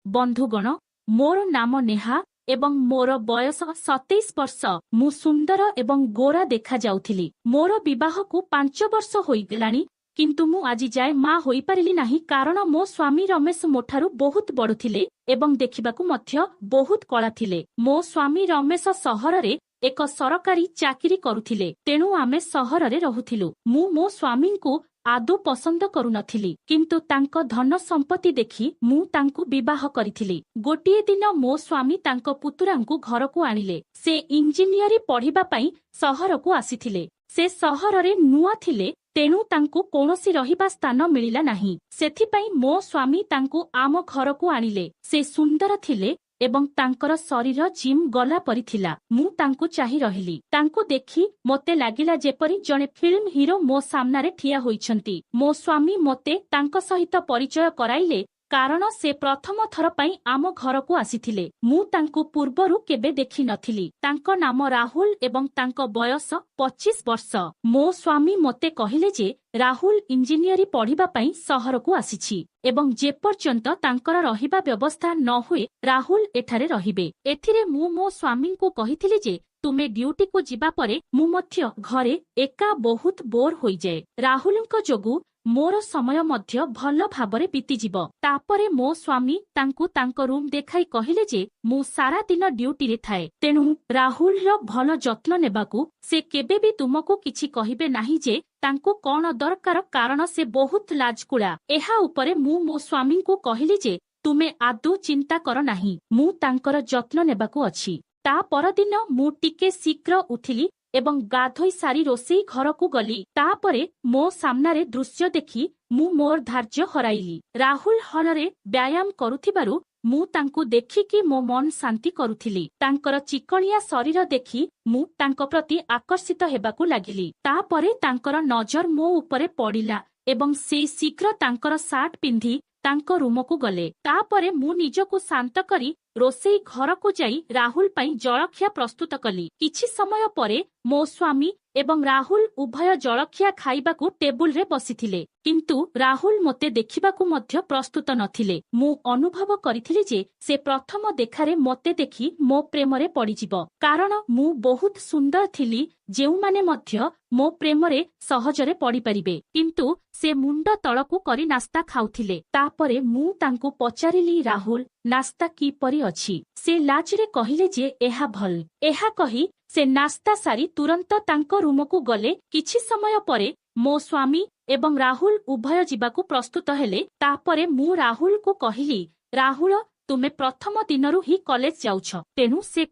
बंधुगण मोर नाम नेहा एवं मोर बयस 27 वर्ष। मु सुंदर एवं गोरा देखा जाउथिली। मोर विवाह को 5 वर्ष होइगलानी, किंतु मु आजि जाए मां होई पारिली नाही, कारण मो स्वामी रमेश मोठारु बहुत बड़ुथिले एवं देखिबाकू मध्य बहुत कला थिले। मो स्वामी रमेश सहर रे एक सरकारी चाकिरी करुथिले, तेणु आमे सहर रे रहुथिलु। मु मो स्वामी को आदौ पसंद करू नथिली, किंतु तांको धन संपत्ति देखि मु तांकु विवाह करिथिली। गोटिए दिन मो स्वामी तांको पुतुरांकु घरकु आनिले। से इंजीनियरी पढ़िबा पई सहरकु आसिथिले। से सहर रे नुआ थिले, तेणु तांकु कोनोसी रहिबा स्थान मिलिला नाही। सेथिपई मो स्वामी तांकु आम घरकु आनिले। से सुंदर थिले एवं तांकर शरीर जिम गला परि थिला। मु तांकु चाहि रहिली। तांकु देखि मोते लागिला जेपरि जणे फिल्म हीरो मो सामनारे ठिया होइछंती। मो स्वामी मोते तांको सहित परिचय कराइले, कारण से प्रथम थर पई आम घरकु आसिथिले। मु तांकु पूर्वरु केबे देखि नथिली। तांको नाम राहुल एवं तांको बयस 25 वर्ष। मो स्वामी मोते कहिले जे राहुल इंजीनियरी पढ़िबा पई सहरकु आसिछि एवं जे पर्यंत तांकर रहिबा व्यवस्था न हुए राहुल एठारे रहिबे। एथिरे मु मो स्वामी को कहिथिली जे तुमे ड्यूटी को जिबा परे मु मध्य घरे एका बहुत बोर होई जाए। राहुलଙ୍କ जोगु मोर समय मध्य भल भाबरे बीतीजिब। तापरे मो स्वामी तांकु तांको रूम देखाई कहिले जे मु सारा दिन ड्यूटी रे थाए, तेणु राहुल रो भल जत्न नेबाकू से केबे भी तुमको किछि कहिबे नाही जे तांकु कोन दरकार, कारण से बहुत लाजकुला। एहा उपरे मु मो स्वामी को कहिली जे तुमे आदौ चिंता कर नाही, मु तांकर जत्न नेबाकू अछि। ता परदिन मु टिके शीघ्र उठिली एवं गाधोई सारी रोसेई घरकू गली। तापरे मो सामनारे दृश्य देखि मु मोर धार्य हराइली। राहुल हलरे व्यायाम करुथिबारु मु तांकु देखिकी मो मन शांति करुथिली। तांकर चिकणिया शरीर देखि मु तांको प्रति आकर्षित हेबाकू लागिली। तापरे तांकर नजर मो उपरे पड़िला एवं से शीघ्र तांकर सार्ट पिंधि तांको रूमकू गले। तापरे मु निजकू शांत करी रोसेई घरकू जाई राहुल पई जलखिया प्रस्तुत कली। किछि समय परे मो स्वामी एवं राहुल उभय जलखिया खाइबाकू टेबुल रे बसिथिले, किंतु राहुल मोते देखिबाकू मध्य प्रस्तुत नथिले। मु अनुभव करिथिली जे से प्रथम देखारे मोते देखि मो प्रेमरे पड़िजिबो, कारण मु बहुत सुंदर थिली, जेउमाने मध्य मो प्रेमरे सहजरे पड़ी परिबे। किंतु से मुंड तळकू करी नास्ता खाउथिले। तापरे मु तांकू पचारिली, राहुल नास्ता की परी अछि? से लाजरे कहिले जे एहा भल। एहा कही से नास्ता सारी तुरंत तांको रूमकू गले। किछि समय परे मो स्वामी एवं राहुल उभय जिबाकू प्रस्तुत हेले। तापरे मु राहुल को कहिली, राहुल तुमे प्रथम दिनरु ही कॉलेज जाउछ। तेणु से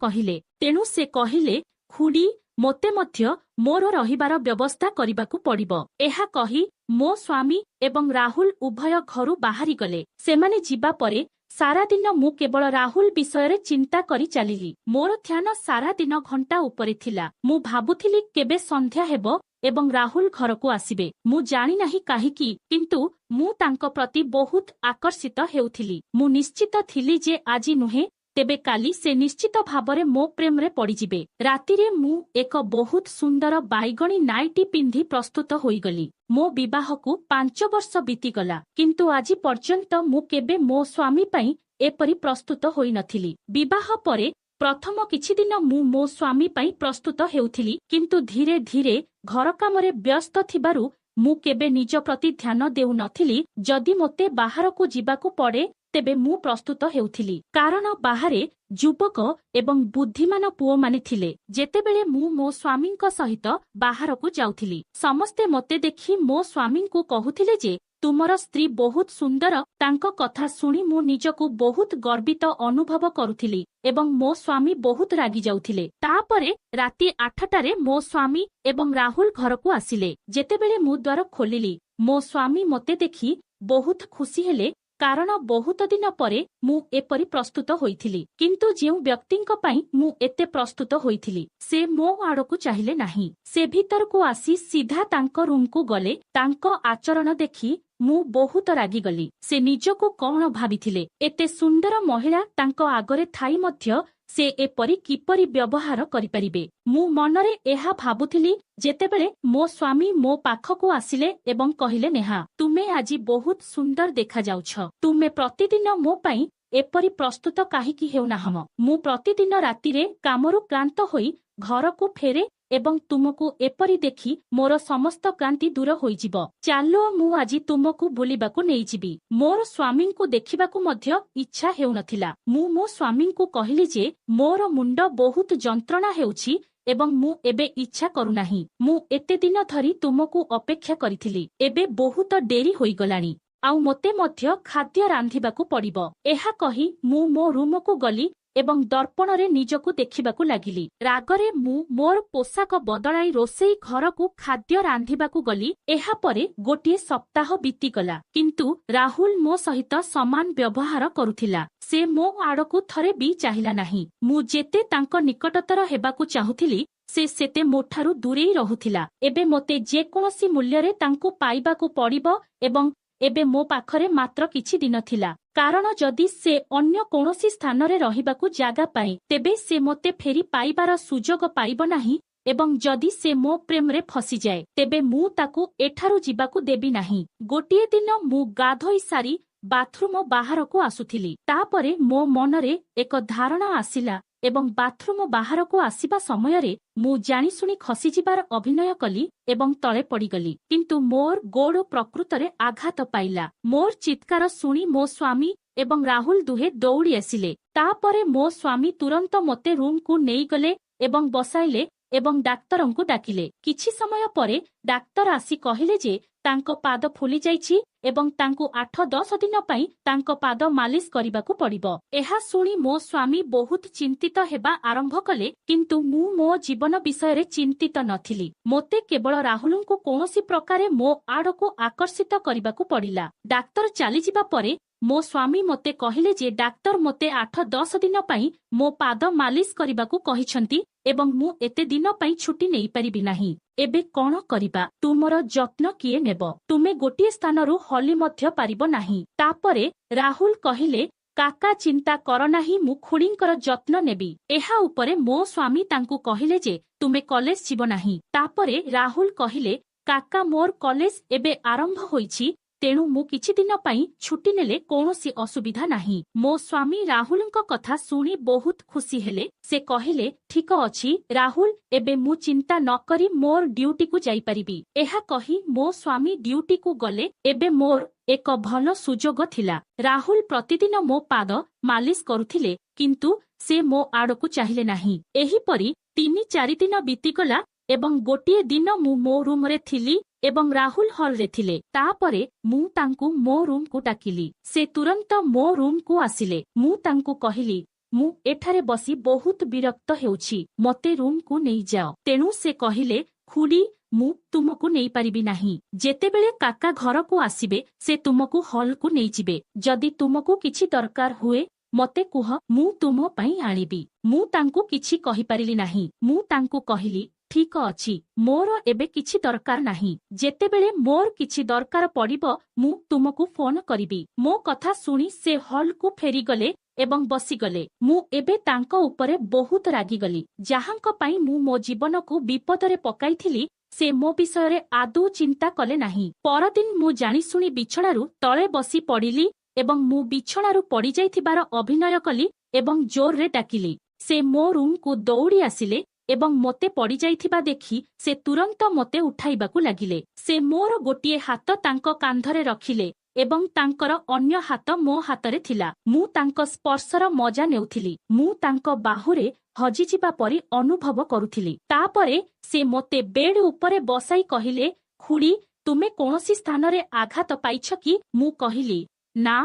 कहिले खुडी मोते मध्य मोर रहिबार व्यवस्था करिबाकू पड़िबो। एहा कही मो स्वामी एवं राहुल उभय घरु बाहरी गले। सेमाने जिबा परे सारा दिन मु केवल राहुल विषय चिंता करी चलिली। मोर ध्यान सारा दिन घंटा उपरे थिला। मु भाबुथिली केबे संध्या हेबो एवं राहुल घरकू आसिबे। मु जानि नाही काहिकी, किंतु मु तांको प्रति बहुत आकर्षित हेउथिली। मु निश्चित थिली जे आजि नुहे तेबे काली से निश्चित भाबरे मो प्रेम रे पड़िजिबे। रातिरे मु एक बहुत सुंदर बाइगणी नाइटी पिंधि प्रस्तुत होइगली। मो विवाहकू 5 वर्ष बीतीगला, किंतु आजि पर्यंत मु केबे मो स्वामी पई एपरि प्रस्तुत होई नथिली। विवाह परे प्रथम किछि दिन मु मो स्वामी पई प्रस्तुत हेउथिली, किंतु धीरे धीरे घर कामरे व्यस्त थिबारु मु केबे निज प्रति ध्यान देउ नथिली। जदि मोते बाहरकू जिबाकू पड़े तेबे मु प्रस्तुत हेउथिली, कारण बाहरे युवक एवं बुद्धिमान पुओ माने थिले। जेतेबेले मु मो स्वामीଙ୍କ सहित बाहरकू जाउथिली, समस्ते मोते देखि मो स्वामीଙ୍କୁ कहुथिले जे तुमर स्त्री बहुत सुंदर। तांको कथा सुनी मु निजकू बहुत गर्वित अनुभव करुथिली एवं मो स्वामी बहुत रागी जाउथिले। तापरे राति 8टारे मो स्वामी एवं राहुल घरकू आसिले। जेतेबेले मु द्वार खोलिली, मो स्वामी मोते देखि बहुत खुशी हेले, कारण बहुत दिन परे मु एपरि प्रस्तुत होइथिली। किंतु जेउ व्यक्तिंक पई मु एते प्रस्तुत होइथिली से मो आड़कू चाहिले नाही। से भीतरकू आसी सीधा तांको रूम को गले। तांको आचरण देखि मु बहुत रागी गली। से निजको कौन भाबिथिले, एते सुंदर महिला तांको आगरे थाई मध्य से एपरि किपरि व्यवहार करि परिबे। मु मनरे एहा भाबुथिली जेतेबेले मो स्वामी मो पाखकू आसिले एवं कहिले, नेहा तुमे आजि बहुत सुंदर देखा जाउछ। तुमे प्रतिदिन मो पई ଏପରି ପ୍ରସ୍ତୁତ କାହିଁକି ହେଉନାହଁ? ମୁଁ ପ୍ରତିଦିନ ରାତିରେ କାମରୁ କ୍ଳାନ୍ତ ହୋଇ ଘରକୁ ଫେରେ ଏବଂ ତୁମକୁ ଏପରି ଦେଖି ମୋର ସମସ୍ତ କ୍ଳାନ୍ତି ଦୂର ହୋଇଯିବ। ଚାଲ ମୁଁ ଆଜି ତୁମକୁ ବୁଲିବାକୁ ନେଇଯିବି। ମୋର ସ୍ୱାମୀଙ୍କୁ ଦେଖିବାକୁ ମଧ୍ୟ ଇଚ୍ଛା ହେଉନଥିଲା। ମୁଁ ମୋ ସ୍ୱାମୀଙ୍କୁ କହିଲି ଯେ ମୋର ମୁଣ୍ଡ ବହୁତ ଯନ୍ତ୍ରଣା ହେଉଛି ଏବଂ ମୁଁ ଏବେ ଇଚ୍ଛା କରୁନାହିଁ। ମୁଁ ଏତେ ଦିନ ଧରି ତୁମକୁ ଅପେକ୍ଷା କରିଥିଲି। ଏବେ ବହୁତ ଡେରି ହୋଇଗଲାଣି। ଆଉ ମୋତେ ମଧ୍ୟ ଖାଦ୍ୟ ରାନ୍ଧିବାକୁ ପଡ଼ିବ। ଏହା କହି ମୁଁ ମୋ ରୁମକୁ ଗଲି ଏବଂ ଦର୍ପଣରେ ନିଜକୁ ଦେଖିବାକୁ ଲାଗିଲି। ରାଗରେ ମୁଁ ମୋର ପୋଷାକ ବଦଳାଇ ରୋଷେଇ ଘରକୁ ଖାଦ୍ୟ ରାନ୍ଧିବାକୁ ଗଲି। ଏହାପରେ ଗୋଟିଏ ସପ୍ତାହ ବିତିଗଲା। କିନ୍ତୁ ରାହୁଲ ମୋ ସହିତ ସମାନ ବ୍ୟବହାର କରୁଥିଲା। ସେ ମୋ ଆଡ଼କୁ ଥରେ ବି ଚାହିଁଲା ନାହିଁ। ମୁଁ ଯେତେ ତାଙ୍କ ନିକଟତର ହେବାକୁ ଚାହୁଁଥିଲି ସେ ସେତେ ମୋଠାରୁ ଦୂରେଇ ରହୁଥିଲା। ଏବେ ମୋତେ ଯେକୌଣସି ମୂଲ୍ୟରେ ତାଙ୍କୁ ପାଇବାକୁ ପଡ଼ିବ ଏବଂ ଏବେ ମୋ ପାଖରେ ମାତ୍ର କିଛି ଦିନ ଥିଲା। କାରଣ ଯଦି ସେ ଅନ୍ୟ କୌଣସି ସ୍ଥାନରେ ରହିବାକୁ ଜାଗା ପାଏ ତେବେ ସେ ମୋତେ ଫେରି ପାଇବାର ସୁଯୋଗ ପାଇବ ନାହିଁ ଏବଂ ଯଦି ସେ ମୋ ପ୍ରେମରେ ଫସିଯାଏ ତେବେ ମୁଁ ତାକୁ ଏଠାରୁ ଯିବାକୁ ଦେବି ନାହିଁ। ଗୋଟିଏ ଦିନ ମୁଁ ଗାଧୋଇ ସାରି ବାଥରୁମ ବାହାରକୁ ଆସୁଥିଲି। ତାପରେ ମୋ ମନରେ ଏକ ଧାରଣା ଆସିଲା ଏବଂ ବାଥରୁମ ବାହାରକୁ ଆସିବା ସମୟରେ ମୁଁ ଜାଣିଶୁଣି ଖସିଯିବାର ଅଭିନୟ କଲି ଏବଂ ତଳେ ପଡ଼ିଗଲି। କିନ୍ତୁ ମୋର ଗୋଡ଼ ପ୍ରକୃତରେ ଆଘାତ ପାଇଲା। ମୋର ଚିତ୍କାର ଶୁଣି ମୋ ସ୍ୱାମୀ ଏବଂ ରାହୁଲ ଦୁହେଁ ଦୌଡ଼ି ଆସିଲେ। ତାପରେ ମୋ ସ୍ୱାମୀ ତୁରନ୍ତ ମୋତେ ରୁମକୁ ନେଇଗଲେ ଏବଂ ବସାଇଲେ ଏବଂ ଡାକ୍ତରଙ୍କୁ ଡାକିଲେ। କିଛି ସମୟ ପରେ ଡାକ୍ତର ଆସି କହିଲେ ଯେ ତାଙ୍କ ପାଦ ଫୁଲି ଯାଇଛି ଏବଂ ତାଙ୍କୁ 8-10 ଦିନ ପାଇଁ ତାଙ୍କ ପାଦ ମାଲିସ କରିବାକୁ ପଡ଼ିବ। ଏହା ଶୁଣି ମୋ ସ୍ୱାମୀ ବହୁତ ଚିନ୍ତିତ ହେବା ଆରମ୍ଭ କଲେ। କିନ୍ତୁ ମୁଁ ମୋ ଜୀବନ ବିଷୟରେ ଚିନ୍ତିତ ନଥିଲି। ମୋତେ କେବଳ ରାହୁଲଙ୍କୁ କୌଣସି ପ୍ରକାରେ ମୋ ଆଡ଼କୁ ଆକର୍ଷିତ କରିବାକୁ ପଡ଼ିଲା। ଡାକ୍ତର ଚାଲିଯିବା ପରେ ମୋ ସ୍ୱାମୀ ମୋତେ କହିଲେ ଯେ ଡାକ୍ତର ମୋତେ 8-10 ଦିନ ପାଇଁ ମୋ ପାଦ ମାଲିସ କରିବାକୁ କହିଛନ୍ତି ଏବଂ ମୁଁ ଏତେ ଦିନ ପାଇଁ ଛୁଟି ନେଇପାରିବି ନାହିଁ। ଏବେ କ'ଣ କରିବା? ତୁମର ଯତ୍ନ କିଏ ନେବ? ତୁମେ ଗୋଟିଏ ସ୍ଥାନରୁ ହଲି ମଧ୍ୟ ପାରିବ ନାହିଁ। ତାପରେ ରାହୁଲ କହିଲେ କାକା ଚିନ୍ତା କର ନାହିଁ, ମୁଁ ଖୁଡ଼ୀଙ୍କର ଯତ୍ନ ନେବି। ଏହା ଉପରେ ମୋ ସ୍ୱାମୀ ତାଙ୍କୁ କହିଲେ ଯେ ତୁମେ କଲେଜ ଯିବ ନାହିଁ। ତାପରେ ରାହୁଲ କହିଲେ କାକା ମୋର କଲେଜ ଏବେ ଆରମ୍ଭ ହୋଇଛି ତେଣୁ ମୁଁ କିଛି ଦିନ ପାଇଁ ଛୁଟି ନେଲେ କୌଣସି ଅସୁବିଧା ନାହିଁ। ମୋ ସ୍ୱାମୀ ରାହୁଲଙ୍କ କଥା ଶୁଣି ବହୁତ ଖୁସି ହେଲେ। ସେ କହିଲେ ଠିକ ଅଛି ରାହୁଲ, ଏବେ ମୁଁ ଚିନ୍ତା ନ କରି ମୋର ଡ୍ୟୁଟିକୁ ଯାଇପାରିବି। ଏହା କହି ମୋ ସ୍ୱାମୀ ଡ୍ୟୁଟିକୁ ଗଲେ। ଏବେ ମୋର ଏକ ଭଲ ସୁଯୋଗ ଥିଲା। ରାହୁଲ ପ୍ରତିଦିନ ମୋ ପାଦ ମାଲିସ କରୁଥିଲେ କିନ୍ତୁ ସେ ମୋ ଆଡ଼କୁ ଚାହିଁଲେ ନାହିଁ। ଏହିପରି 3-4 ଦିନ ବିତିଗଲା ଏବଂ ଗୋଟିଏ ଦିନ ମୁଁ ମୋ ରୁମରେ ଥିଲି ଏବଂ ରାହୁଲ ହଲରେ ଥିଲେ। ତାପରେ ମୁଁ ତାଙ୍କୁ ମୋ ରୁମକୁ ଡାକିଲି। ସେ ତୁରନ୍ତ ମୋ ରୁମକୁ ଆସିଲେ। ମୁଁ ତାଙ୍କୁ କହିଲି ମୁଁ ଏଠାରେ ବସି ବହୁତ ବିରକ୍ତ ହେଉଛି, ମୋତେ ରୁମକୁ ନେଇଯାଅ। ତେଣୁ ସେ କହିଲେ ଖୁଡ଼ୀ ମୁଁ ତୁମକୁ ନେଇପାରିବି ନାହିଁ। ଯେତେବେଳେ କାକା ଘରକୁ ଆସିବେ ସେ ତୁମକୁ ହଲକୁ ନେଇଯିବେ। ଯଦି ତୁମକୁ କିଛି ଦରକାର ହୁଏ ମୋତେ କୁହ, ମୁଁ ତୁମ ପାଇଁ ଆଣିବି। ମୁଁ ତାଙ୍କୁ କିଛି କହିପାରିଲି ନାହିଁ। ମୁଁ ତାଙ୍କୁ କହିଲି ଠିକ ଅଛି, ମୋର ଏବେ କିଛି ଦରକାର ନାହିଁ। ଯେତେବେଳେ ମୋର କିଛି ଦରକାର ପଡ଼ିବ ମୁଁ ତୁମକୁ ଫୋନ କରିବି। ମୋ କଥା ଶୁଣି ସେ ହଲକୁ ଫେରିଗଲେ ଏବଂ ବସିଗଲେ। ମୁଁ ଏବେ ତାଙ୍କ ଉପରେ ବହୁତ ରାଗିଗଲି। ଯାହାଙ୍କ ପାଇଁ ମୁଁ ମୋ ଜୀବନକୁ ବିପଦରେ ପକାଇଥିଲି ସେ ମୋ ବିଷୟରେ ଆଦୌ ଚିନ୍ତା କଲେ ନାହିଁ। ପରଦିନ ମୁଁ ଜାଣିଶୁଣି ବିଛଣାରୁ ତଳେ ବସି ପଡ଼ିଲି ଏବଂ ମୁଁ ବିଛଣାରୁ ପଡ଼ିଯାଇଥିବାର ଅଭିନୟ କଲି ଏବଂ ଜୋରରେ ଡାକିଲି। ସେ ମୋ ରୁମକୁ ଦୌଡ଼ି ଆସିଲେ ଏବଂ ମୋତେ ପଡ଼ିଯାଇଥିବା ଦେଖି ସେ ତୁରନ୍ତ ମୋତେ ଉଠାଇବାକୁ ଲାଗିଲେ। ସେ ମୋର ଗୋଟିଏ ହାତ ତାଙ୍କ କାନ୍ଧରେ ରଖିଲେ ଏବଂ ତାଙ୍କର ଅନ୍ୟ ହାତ ମୋ ହାତରେ ଥିଲା। ମୁଁ ତାଙ୍କ ସ୍ପର୍ଶର ମଜା ନେଉଥିଲି। ମୁଁ ତାଙ୍କ ବାହୁରେ ହଜିଯିବା ପରି ଅନୁଭବ କରୁଥିଲି। ତାପରେ ସେ ମୋତେ ବେଡ୍ ଉପରେ ବସାଇ କହିଲେ ଖୁଡ଼ୀ ତୁମେ କୌଣସି ସ୍ଥାନରେ ଆଘାତ ପାଇଛ କି? ମୁଁ କହିଲି ନା,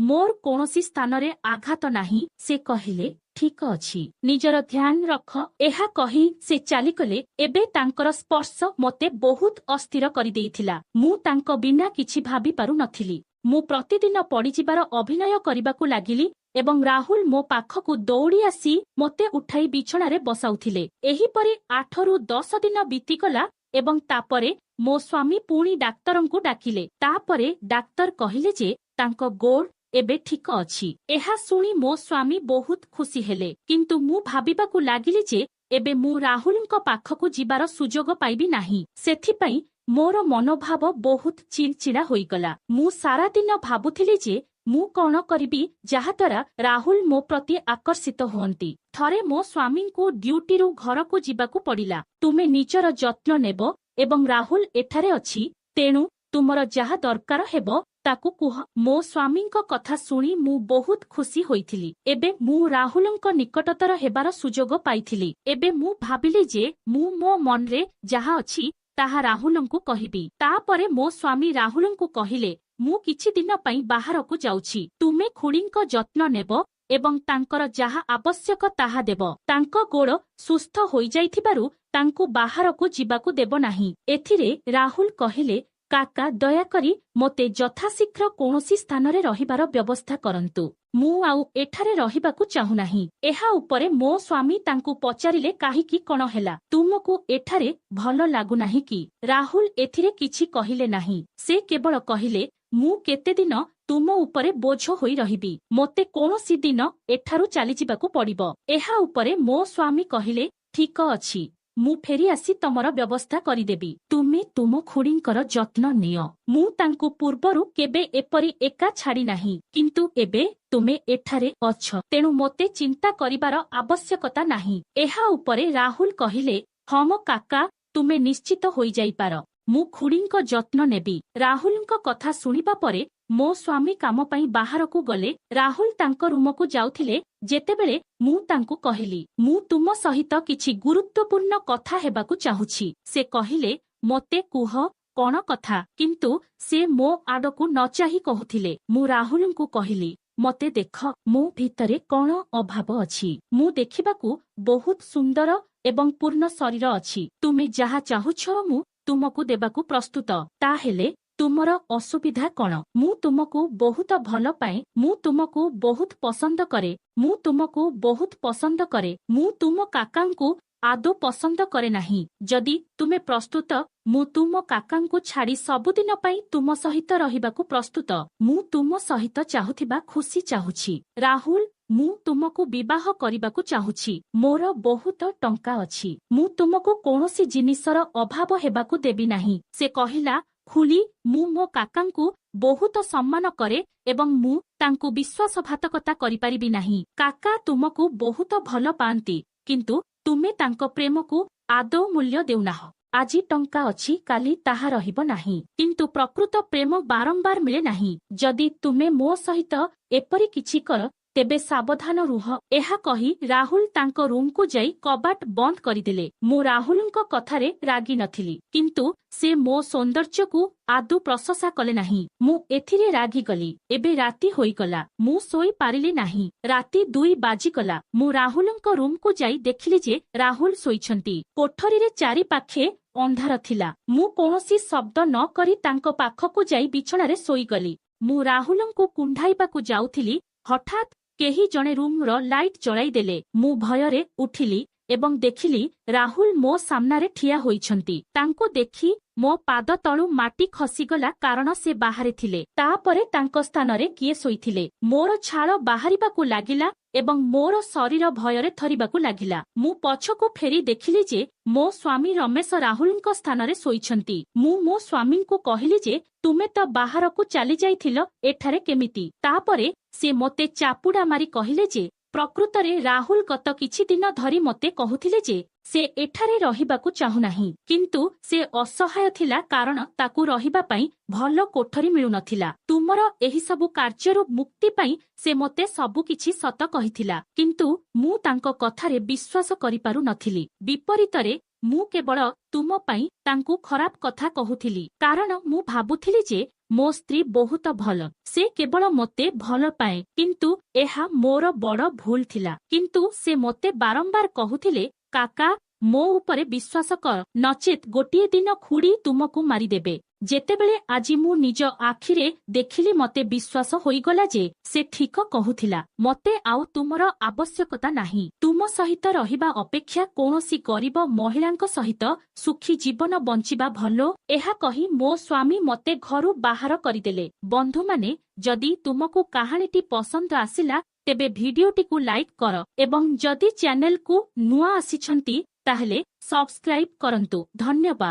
ମୋର କୌଣସି ସ୍ଥାନରେ ଆଘାତ ନାହିଁ। ସେ କହିଲେ ଠିକ ଅଛି, ନିଜର ଧ୍ୟାନ ରଖ। ଏହା କହି ସେ ଚାଲିଗଲେ। ଏବେ ତାଙ୍କର ସ୍ପର୍ଶ ମୋତେ ବହୁତ ଅସ୍ଥିର କରିଦେଇଥିଲା। ମୁଁ ତାଙ୍କ ବିନା କିଛି ଭାବି ପାରୁନଥିଲି। ମୁଁ ପ୍ରତିଦିନ ପଡ଼ିଯିବାର ଅଭିନୟ କରିବାକୁ ଲାଗିଲି ଏବଂ ରାହୁଲ ମୋ ପାଖକୁ ଦୌଡ଼ି ଆସି ମୋତେ ଉଠାଇ ବିଛଣାରେ ବସାଉଥିଲେ। ଏହିପରି 8-10 ଦିନ ବିତିଗଲା ଏବଂ ତାପରେ ମୋ ସ୍ୱାମୀ ପୁଣି ଡାକ୍ତରଙ୍କୁ ଡାକିଲେ। ତାପରେ ଡାକ୍ତର କହିଲେ ଯେ ତାଙ୍କ ଗୋଡ଼ ଏବେ ଠିକ ଅଛି। ଏହା ଶୁଣି ମୋ ସ୍ୱାମୀ ବହୁତ ଖୁସି ହେଲେ। କିନ୍ତୁ ମୁଁ ଭାବିବାକୁ ଲାଗିଲି ଯେ ଏବେ ମୁଁ ରାହୁଲଙ୍କ ପାଖକୁ ଯିବାର ସୁଯୋଗ ପାଇବି ନାହିଁ। ସେଥିପାଇଁ ମୋର ମନୋଭାବ ବହୁତ ଚିଡ଼ଚିଡ଼ା ହୋଇଗଲା। ମୁଁ ସାରା ଦିନ ଭାବୁଥିଲି ଯେ ମୁଁ କଣ କରିବି ଯାହାଦ୍ୱାରା ରାହୁଲ ମୋ ପ୍ରତି ଆକର୍ଷିତ ହୁଅନ୍ତି। ଥରେ ମୋ ସ୍ୱାମୀଙ୍କୁ ଡ୍ୟୁଟିରୁ ଘରକୁ ଯିବାକୁ ପଡ଼ିଲା। ତୁମେ ନିଜର ଯତ୍ନ ନେବ ଏବଂ ରାହୁଲ ଏଠାରେ ଅଛି, ତେଣୁ ତୁମର ଯାହା ଦରକାର ହେବ ତାକୁ କୁହ। ମୋ ସ୍ୱାମୀଙ୍କ କଥା ଶୁଣି ମୁଁ ବହୁତ ଖୁସି ହୋଇଥିଲି। ଏବେ ମୁଁ ରାହୁଲଙ୍କ ନିକଟତର ହେବାର ସୁଯୋଗ ପାଇଥିଲି। ଏବେ ମୁଁ ଭାବିଲି ଯେ ମୁଁ ମୋ ମନରେ ଯାହା ଅଛି ତାହା ରାହୁଲଙ୍କୁ କହିବି। ତାପରେ ମୋ ସ୍ୱାମୀ ରାହୁଲଙ୍କୁ କହିଲେ, ମୁଁ କିଛି ଦିନ ପାଇଁ ବାହାରକୁ ଯାଉଛି। ତୁମେ ଖୁଡ଼ୀଙ୍କ ଯତ୍ନ ନେବ ଏବଂ ତାଙ୍କର ଯାହା ଆବଶ୍ୟକ ତାହା ଦେବ। ତାଙ୍କ ଗୋଡ଼ ସୁସ୍ଥ ହୋଇଯାଇଥିବାରୁ ତାଙ୍କୁ ବାହାରକୁ ଯିବାକୁ ଦେବ ନାହିଁ। ଏଥିରେ ରାହୁଲ କହିଲେ, କାକା ଦୟାକରି ମୋତେ ଯଥାଶୀଘ୍ର କୌଣସି ସ୍ଥାନରେ ରହିବାର ବ୍ୟବସ୍ଥା କରନ୍ତୁ। ମୁଁ ଆଉ ଏଠାରେ ରହିବାକୁ ଚାହୁଁନାହିଁ। ଏହା ଉପରେ ମୋ ସ୍ୱାମୀ ତାଙ୍କୁ ପଚାରିଲେ, କାହିଁକି କଣ ହେଲା? ତୁମକୁ ଏଠାରେ ଭଲ ଲାଗୁନାହିଁ କି? ରାହୁଲ ଏଥିରେ କିଛି କହିଲେ ନାହିଁ। ସେ କେବଳ କହିଲେ, ମୁଁ କେତେଦିନ ତୁମ ଉପରେ ବୋଝ ହୋଇ ରହିବି। ମୋତେ କୌଣସି ଦିନ ଏଠାରୁ ଚାଲିଯିବାକୁ ପଡ଼ିବ। ଏହା ଉପରେ ମୋ ସ୍ୱାମୀ କହିଲେ, ଠିକ ଅଛି, ମୁଁ ଫେରି ଆସି ତମର ବ୍ୟବସ୍ଥା କରିଦେବି। ତୁମେ ତୁମ ଖୁଡ଼ୀଙ୍କର ଯତ୍ନ ନିଅ। ମୁଁ ତାଙ୍କୁ ପୂର୍ବରୁ କେବେ ଏପରି ଏକା ଛାଡ଼ି ନାହିଁ, କିନ୍ତୁ ଏବେ ତୁମେ ଏଠାରେ ଅଛ, ତେଣୁ ମୋତେ ଚିନ୍ତା କରିବାର ଆବଶ୍ୟକତା ନାହିଁ। ଏହା ଉପରେ ରାହୁଲ କହିଲେ, ହଁ ମୋ କାକା, ତୁମେ ନିଶ୍ଚିତ ହୋଇଯାଇପାର। ମୁଁ ଖୁଡ଼ୀଙ୍କ ଯତ୍ନ ନେବି। ରାହୁଲଙ୍କ କଥା ଶୁଣିବା ପରେ ମୋ ସ୍ୱାମୀ କାମ ପାଇଁ ବାହାରକୁ ଗଲେ। ରାହୁଲ ତାଙ୍କ ରୁମକୁ ଯାଉଥିଲେ ଯେତେବେଳେ ମୁଁ ତାଙ୍କୁ କହିଲି, ମୁଁ ତୁମ ସହିତ କିଛି ଗୁରୁତ୍ୱପୂର୍ଣ୍ଣ କଥା ହେବାକୁ ଚାହୁଁଛି। ସେ କହିଲେ, ମୋତେ କୁହ କଣ କଥା? କିନ୍ତୁ ସେ ମୋ ଆଡ଼କୁ ନ ଚାହିଁ କହୁଥିଲେ। ମୁଁ ରାହୁଲଙ୍କୁ କହିଲି, ମୋତେ ଦେଖ, ମୋ ଭିତରେ କଣ ଅଭାବ ଅଛି। ମୁଁ ଦେଖିବାକୁ ବହୁତ ସୁନ୍ଦର ଏବଂ ପୂର୍ଣ୍ଣ ଶରୀର ଅଛି। ତୁମେ ଯାହା ଚାହୁଁଛ ମୁଁ ତୁମକୁ ଦେବାକୁ ପ୍ରସ୍ତୁତ। ତାହେଲେ ତୁମର ଅସୁବିଧା କଣ? ମୁଁ ତୁମକୁ ବହୁତ ଭଲ ପାଏ। ମୁଁ ତୁମକୁ ବହୁତ ପସନ୍ଦ କରେ। ମୁଁ ତୁମକୁ ବହୁତ ପସନ୍ଦ କରେ। ମୁଁ ତୁମ କାକାଙ୍କୁ ଆଦୌ ପସନ୍ଦ କରେ ନାହିଁ। ଯଦି ତୁମେ ପ୍ରସ୍ତୁତ, ମୁଁ ତୁମ କାକାଙ୍କୁ ଛାଡ଼ି ସବୁଦିନ ପାଇଁ ତୁମ ସହିତ ରହିବାକୁ ପ୍ରସ୍ତୁତ। ମୁଁ ତୁମ ସହିତ ଚାହୁଁଥିବା ଖୁସି ଚାହୁଁଛି। ରାହୁଲ, ମୁଁ ତୁମକୁ ବିବାହ କରିବାକୁ ଚାହୁଁଛି। ମୋର ବହୁତ ଟଙ୍କା ଅଛି। ମୁଁ ତୁମକୁ କୌଣସି ଜିନିଷର ଅଭାବ ହେବାକୁ ଦେବି ନାହିଁ। ସେ କହିଲା, ଖୁଡ଼ୀ, ମୁଁ ମୋ କାକାଙ୍କୁ ବହୁତ ସମ୍ମାନ କରେ ଏବଂ ମୁଁ ତାଙ୍କୁ ବିଶ୍ୱାସଘାତକତା କରିପାରିବି ନାହିଁ। କାକା ତୁମକୁ ବହୁତ ଭଲ ପାଆନ୍ତି, କିନ୍ତୁ ତୁମେ ତାଙ୍କ ପ୍ରେମକୁ ଆଦୌ ମୂଲ୍ୟ ଦେଉନାହ। ଆଜି ଟଙ୍କା ଅଛି, କାଲି ତାହା ରହିବ ନାହିଁ, କିନ୍ତୁ ପ୍ରକୃତ ପ୍ରେମ ବାରମ୍ବାର ମିଳେ ନାହିଁ। ଯଦି ତୁମେ ମୋ ସହିତ ଏପରି କିଛି କର, ତେବେ ସାବଧାନ ରୁହ। ଏହା କହି ରାହୁଲ ତାଙ୍କ ରୁମକୁ ଯାଇ କବାଟ ବନ୍ଦ କରିଦେଲେ। ମୁଁ ରାହୁଲଙ୍କ କଥାରେ ରାଗି ନଥିଲି, କିନ୍ତୁ ସେ ମୋ ସୌନ୍ଦର୍ଯ୍ୟକୁ ଆଦୌ ପ୍ରଶଂସା କଲେ ନାହିଁ। ମୁଁ ଏଥିରେ ରାଗିଗଲି। ଏବେ ରାତି ହୋଇଗଲା। ମୁଁ ଶୋଇପାରିଲି ନାହିଁ। ରାତି 2 ବାଜିଗଲା। ମୁଁ ରାହୁଲଙ୍କ ରୁମକୁ ଯାଇ ଦେଖିଲି ଯେ ରାହୁଲ ଶୋଇଛନ୍ତି। କୋଠରୀରେ ଚାରିପାଖେ ଅନ୍ଧାର ଥିଲା। ମୁଁ କୌଣସି ଶବ୍ଦ ନ କରି ତାଙ୍କ ପାଖକୁ ଯାଇ ବିଛଣାରେ ଶୋଇଗଲି। ମୁଁ ରାହୁଲଙ୍କୁ କୁଣ୍ଢାଇବାକୁ ଯାଉଥିଲି, ହଠାତ୍ କେହି ଜଣେ ରୁମର ଲାଇଟ୍ ଜଳାଇଦେଲେ। ମୁଁ ଭୟରେ ଉଠିଲି ଏବଂ ଦେଖିଲି ରାହୁଲ ମୋ ସାମ୍ନାରେ ଠିଆ ହୋଇଛନ୍ତି। ତାଙ୍କୁ ଦେଖି ମୋ ପାଦ ତଳୁ ମାଟି ଖସିଗଲା, କାରଣ ସେ ବାହାରେ ଥିଲେ। ତାପରେ ତାଙ୍କ ସ୍ଥାନରେ କିଏ ଶୋଇଥିଲେ? ମୋର ଝାଳ ବାହାରିବାକୁ ଲାଗିଲା ଏବଂ ମୋର ଶରୀର ଭୟରେ ଥରିବାକୁ ଲାଗିଲା। ମୁଁ ପଛକୁ ଫେରି ଦେଖିଲି ଯେ ମୋ ସ୍ୱାମୀ ରମେଶ ରାହୁଲଙ୍କ ସ୍ଥାନରେ ଶୋଇଛନ୍ତି। ମୁଁ ମୋ ସ୍ୱାମୀଙ୍କୁ କହିଲି ଯେ ତୁମେ ତ ବାହାରକୁ ଚାଲିଯାଇଥିଲ, ଏଠାରେ କେମିତି? ତାପରେ ସେ ମୋତେ ଚାପୁଡ଼ା ମାରି କହିଲେ ଯେ ପ୍ରକୃତରେ ରାହୁଲ ଗତ କିଛି ଦିନ ଧରି ମୋତେ କହୁଥିଲେ ଯେ ସେ ଏଠାରେ ରହିବାକୁ ଚାହୁଁନାହିଁ, କିନ୍ତୁ ସେ ଅସହାୟ ଥିଲା କାରଣ ତାକୁ ରହିବା ପାଇଁ ଭଲ କୋଠରୀ ମିଳୁନଥିଲା। ତୁମର ଏହିସବୁ କାର୍ଯ୍ୟରୁ ମୁକ୍ତି ପାଇଁ ସେ ମୋତେ ସବୁକିଛି ସତ କହିଥିଲା, କିନ୍ତୁ ମୁଁ ତାଙ୍କ କଥାରେ ବିଶ୍ୱାସ କରିପାରୁ ନଥିଲି। ବିପରୀତରେ ମୁଁ କେବଳ ତୁମ ପାଇଁ ତାଙ୍କୁ ଖରାପ କଥା କହୁଥିଲି, କାରଣ ମୁଁ ଭାବୁଥିଲି ଯେ ମୋ ସ୍ତ୍ରୀ ବହୁତ ଭଲ। ସେ କେବଳ ମୋତେ ଭଲ ପାଏ, କିନ୍ତୁ ଏହା ମୋର ବଡ଼ ଭୁଲ ଥିଲା। କିନ୍ତୁ ସେ ମୋତେ ବାରମ୍ବାର କହୁଥିଲେ, କାକା, ମୋ ଉପରେ ବିଶ୍ୱାସ କର, ନଚେତ୍ ଗୋଟିଏ ଦିନ ଖୁଡ଼ୀ ତୁମକୁ ମାରିଦେବେ। ଯେତେବେଳେ ଆଜି ମୁଁ ନିଜ ଆଖିରେ ଦେଖିଲି, ମୋତେ ବିଶ୍ୱାସ ହୋଇଗଲା ଯେ ସେ ଠିକ କହୁଥିଲା। ମୋତେ ଆଉ ତୁମର ଆବଶ୍ୟକତା ନାହିଁ। ତୁମ ସହିତ ରହିବା ଅପେକ୍ଷା କୌଣସି ଗରିବ ମହିଳାଙ୍କ ସହିତ ସୁଖୀ ଜୀବନ ବଞ୍ଚିବା ଭଲ। ଏହା କହି ମୋ ସ୍ୱାମୀ ମୋତେ ଘରୁ ବାହାର କରିଦେଲେ। ବନ୍ଧୁମାନେ, ଯଦି ତୁମକୁ କାହାଣୀଟି ପସନ୍ଦ ଆସିଲା, ତେବେ ଭିଡିଓଟିକୁ ଲାଇକ୍ କର ଏବଂ ଯଦି ଚ୍ୟାନେଲକୁ ନୂଆ ଆସିଛନ୍ତି ତାହେଲେ ସବସ୍କ୍ରାଇବ୍ କରନ୍ତୁ। ଧନ୍ୟବାଦ।